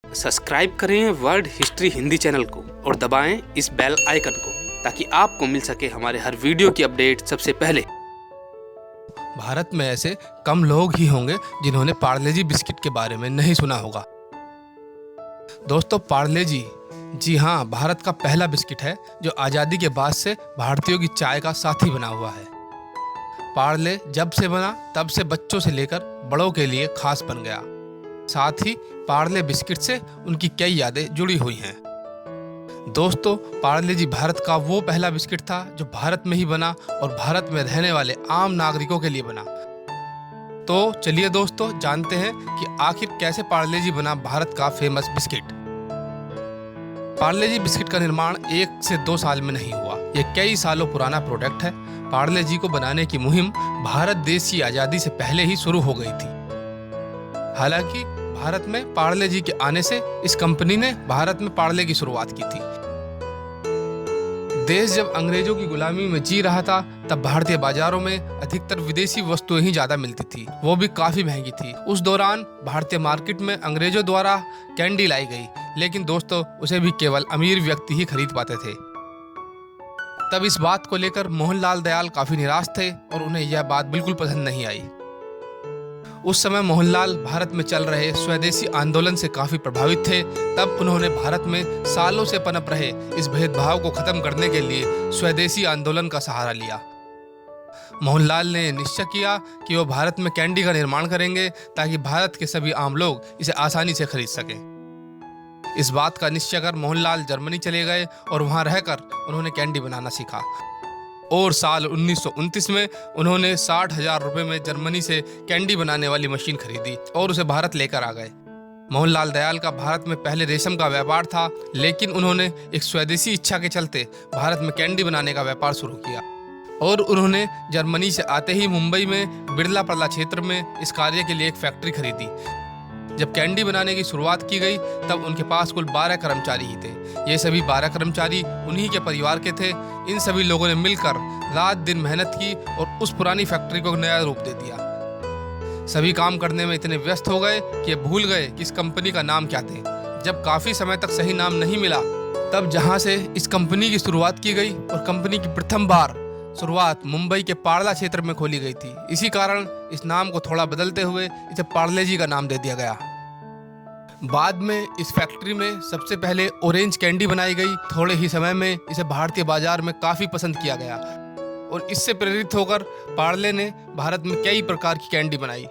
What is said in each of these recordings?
Subscribe करें world history Hindi channel को और दबाएं इस बेल आइकन को ताकि आपको मिल सके हमारे हर वीडियो की अपडेट सबसे पहले। भारत में ऐसे कम लोग ही होंगे जिन्होंने पार्ले जी बिस्किट के बारे में नहीं सुना होगा। दोस्तों, पार्ले जी हाँ, भारत का पहला बिस्किट है जो आज़ादी के बाद से भारतीयों की चाय का साथी बना हुआ है। पार्ले जब से बना तब से बच्चों से लेकर बड़ों के लिए खास बन गया। साथ ही पार्ले बिस्किट से उनकी कई यादें जुड़ी हुई हैं। दोस्तों, पार्ले जी भारत का वो पहला बिस्किट था जो भारत में ही बना और भारत में रहने वाले आम नागरिकों के लिए बना। तो चलिए दोस्तों, जानते हैं कि आखिर कैसे पार्ले जी बना भारत का फेमस बिस्किट। पार्ले जी बिस्किट का निर्माण 1 से 2 साल में नहीं हुआ। ये कई सालों पुराना प्रोडक्ट है। पार्ले जी को बनाने की मुहिम भारत देश की आज़ादी से पहले ही शुरू हो गई थी। हालांकि भारत में पार्ले जी के आने से इस कंपनी ने भारत में पार्ले की शुरुआत की थी। देश जब अंग्रेजों की गुलामी में जी रहा था तब भारतीय बाजारों में अधिकतर विदेशी वस्तुएं ही ज्यादा मिलती थी, वो भी काफी महंगी थी। उस दौरान भारतीय मार्केट में अंग्रेजों द्वारा कैंडी लाई गई, लेकिन दोस्तों उसे भी केवल अमीर व्यक्ति ही खरीद पाते थे। तब इस बात को लेकर मोहनलाल दयाल काफी निराश थे और उन्हें यह बात बिल्कुल पसंद नहीं आई। उस समय मोहनलाल भारत में चल रहे स्वदेशी आंदोलन से काफी प्रभावित थे। तब उन्होंने भारत में सालों से पनप रहे इस भेदभाव को खत्म करने के लिए स्वदेशी आंदोलन का सहारा लिया। मोहनलाल ने निश्चय किया कि वो भारत में कैंडी का निर्माण करेंगे ताकि भारत के सभी आम लोग इसे आसानी से खरीद सकें। इस बात का निश्चय कर मोहनलाल जर्मनी चले गए और वहां रहकर उन्होंने कैंडी बनाना सीखा। और साल 1929 में उन्होंने 60,000 रुपए में जर्मनी से कैंडी बनाने वाली मशीन खरीदी और उसे भारत लेकर आ गए। मोहनलाल दयाल का भारत में पहले रेशम का व्यापार था, लेकिन उन्होंने एक स्वदेशी इच्छा के चलते भारत में कैंडी बनाने का व्यापार शुरू किया और उन्होंने जर्मनी से आते ही मुंबई में बिरला परला क्षेत्र में इस कार्य के लिए एक फैक्ट्री खरीदी। जब कैंडी बनाने की शुरुआत की गई तब उनके पास कुल 12 कर्मचारी ही थे। ये सभी 12 कर्मचारी उन्हीं के परिवार के थे। इन सभी लोगों ने मिलकर रात दिन मेहनत की और उस पुरानी फैक्ट्री को नया रूप दे दिया। सभी काम करने में इतने व्यस्त हो गए कि भूल गए कि इस कंपनी का नाम क्या थे। जब काफी समय तक सही नाम नहीं मिला तब जहां से इस कंपनी की शुरुआत की गई और कंपनी की प्रथम बार शुरुआत मुंबई के पार्ला क्षेत्र में खोली गई थी। इसी कारण इस नाम को थोड़ा बदलते हुए इसे पार्ले जी का नाम दे दिया गया। बाद में इस फैक्ट्री में सबसे पहले ऑरेंज कैंडी बनाई गई। थोड़े ही समय में इसे भारतीय बाजार में काफी पसंद किया गया और इससे प्रेरित होकर पार्ले ने भारत में कई प्रकार की कैंडी बनाई।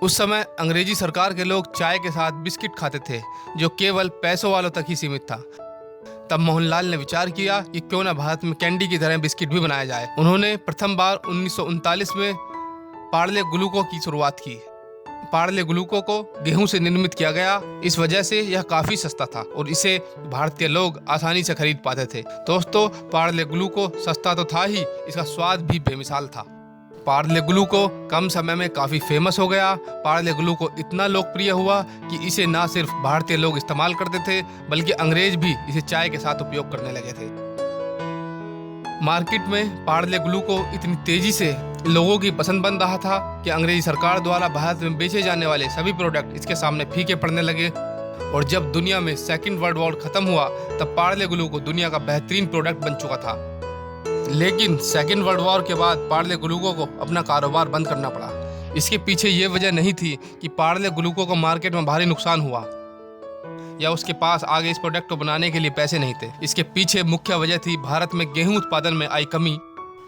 उस समय अंग्रेजी सरकार के लोग चाय के साथ बिस्किट खाते थे, जो केवल पैसों वालों तक ही सीमित था। तब मोहनलाल ने विचार किया कि क्यों न भारत में कैंडी की तरह बिस्किट भी बनाया जाए। उन्होंने प्रथम बार 1939 में पार्ले ग्लूको की शुरुआत की। पार्ले ग्लूको को गेहूं से निर्मित किया गया। इस वजह से यह काफी सस्ता था और इसे भारतीय लोग आसानी से खरीद पाते थे। दोस्तों, पार्ले ग्लूको सस्ता तो था ही, इसका स्वाद भी बेमिसाल था। पार्ले ग्लूको कम समय में काफी फेमस हो गया। पार्ले ग्लूको इतना लोकप्रिय हुआ कि इसे न सिर्फ भारतीय लोग इस्तेमाल करते थे बल्कि अंग्रेज भी इसे चाय के साथ उपयोग करने लगे थे। मार्केट में पार्ले ग्लूको इतनी तेजी से लोगों की पसंद बन रहा था कि अंग्रेजी सरकार द्वारा भारत में बेचे जाने वाले सभी प्रोडक्ट इसके सामने फीके पड़ने लगे। और जब दुनिया में सेकेंड वर्ल्ड वॉर खत्म हुआ तब पार्ले ग्लूको दुनिया का बेहतरीन प्रोडक्ट बन चुका था। लेकिन सेकेंड वर्ल्ड वॉर के बाद पार्ले ग्लूको को अपना कारोबार बंद करना पड़ा। इसके पीछे ये वजह नहीं थी कि पार्ले ग्लूको को मार्केट में भारी नुकसान हुआ या उसके पास आगे इस प्रोडक्ट को बनाने के लिए पैसे नहीं थे। इसके पीछे मुख्य वजह थी भारत में गेहूं उत्पादन में आई कमी।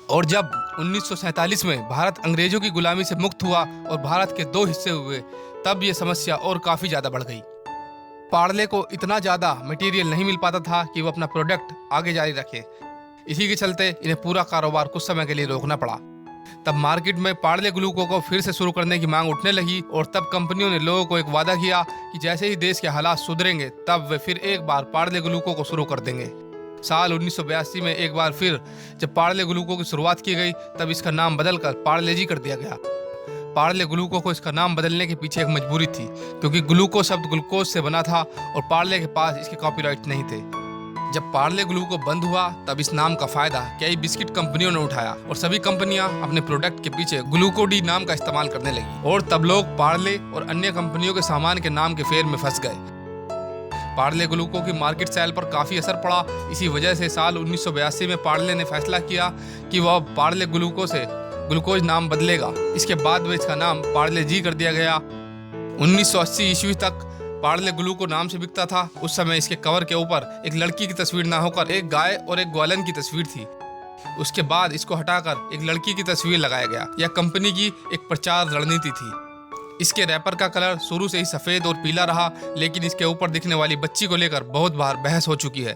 और जब 1947 में भारत अंग्रेजों की गुलामी से मुक्त हुआ और भारत के 2 हिस्से हुए तब ये समस्या और काफी ज्यादा बढ़ गई। पार्ले को इतना ज्यादा मटेरियल नहीं मिल पाता था कि वो अपना प्रोडक्ट आगे जारी रखे। इसी के चलते इन्हें पूरा कारोबार कुछ समय के लिए रोकना पड़ा। तब मार्केट में पार्ले ग्लूको को फिर से शुरू करने की मांग उठने लगी और तब कंपनियों ने लोगों को एक वादा किया कि जैसे ही देश के हालात सुधरेंगे तब वे फिर एक बार पार्ले ग्लूको को शुरू कर देंगे। साल 1982 में एक बार फिर जब पार्ले ग्लूको की शुरुआत की गई तब इसका नाम बदलकर पार्ले जी कर दिया गया। पार्ले ग्लूको को इसका नाम बदलने के पीछे एक मजबूरी थी, क्योंकि ग्लूको शब्द ग्लूकोज से बना था और पार्ले के पास इसके कॉपीराइट नहीं थे। जब पार्ले ग्लूको बंद हुआ तब इस नाम का फायदा कई बिस्किट कंपनियों ने उठाया और सभी कंपनियां अपने प्रोडक्ट के पीछे ग्लूकोडी नाम का इस्तेमाल करने लगी और तब लोग पार्ले और अन्य कंपनियों के सामान के नाम के फेर में फंस गए। पार्ले ग्लूको की मार्केट सेल पर काफ़ी असर पड़ा। इसी वजह से साल 1982 में पार्ले ने फैसला किया कि वह पार्ले ग्लूको से ग्लूकोज नाम बदलेगा। इसके बाद में इसका नाम पार्ले जी कर दिया गया। 1980 ईस्वी तक पार्ले ग्लूको नाम से बिकता था। उस समय इसके कवर के ऊपर एक लड़की की तस्वीर ना होकर एक गाय और एक ग्वालन की तस्वीर थी। उसके बाद इसको हटाकर एक लड़की की तस्वीर लगाया गया। यह कंपनी की एक प्रचार रणनीति थी। इसके रैपर का कलर शुरू से ही सफ़ेद और पीला रहा, लेकिन इसके ऊपर दिखने वाली बच्ची को लेकर बहुत बार बहस हो चुकी है।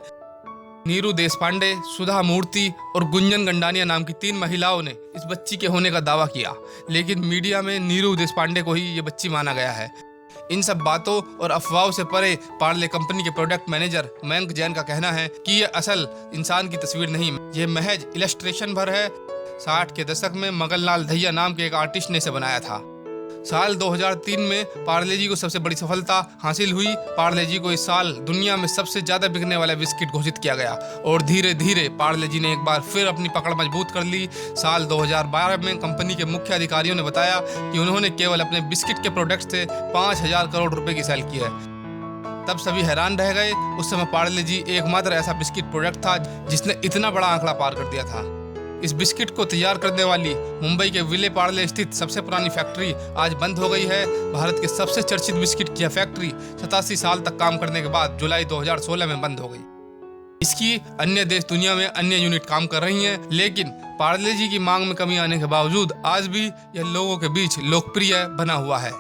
नीरू देशपांडे, सुधा मूर्ति और गुंजन गंडानिया नाम की 3 महिलाओं ने इस बच्ची के होने का दावा किया, लेकिन मीडिया में नीरू देशपांडे को ही ये बच्ची माना गया है। इन सब बातों और अफवाहों से परे पार्ले कंपनी के प्रोडक्ट मैनेजर मयंक जैन का कहना है कि यह असल इंसान की तस्वीर नहीं, ये महज इलस्ट्रेशन भर है। 60 के दशक में मगनलाल दहिया नाम के एक आर्टिस्ट ने इसे बनाया था। साल 2003 में पार्ले जी को सबसे बड़ी सफलता हासिल हुई। पार्ले जी को इस साल दुनिया में सबसे ज़्यादा बिकने वाला बिस्किट घोषित किया गया और धीरे धीरे पार्ले जी ने एक बार फिर अपनी पकड़ मजबूत कर ली। साल 2012 में कंपनी के मुख्य अधिकारियों ने बताया कि उन्होंने केवल अपने बिस्किट के प्रोडक्ट से 5,000 करोड़ रुपए की सेल की है। तब सभी हैरान रह गए। उस समय पार्ले जी एकमात्र ऐसा बिस्किट प्रोडक्ट था जिसने इतना बड़ा आंकड़ा पार कर दिया था। इस बिस्किट को तैयार करने वाली मुंबई के विले पार्ले स्थित सबसे पुरानी फैक्ट्री आज बंद हो गई है। भारत के सबसे चर्चित बिस्किट की यह फैक्ट्री 87 साल तक काम करने के बाद जुलाई 2016 में बंद हो गई। इसकी अन्य देश दुनिया में अन्य यूनिट काम कर रही हैं, लेकिन पार्ले जी की मांग में कमी आने के बावजूद आज भी यह लोगों के बीच लोकप्रिय बना हुआ है।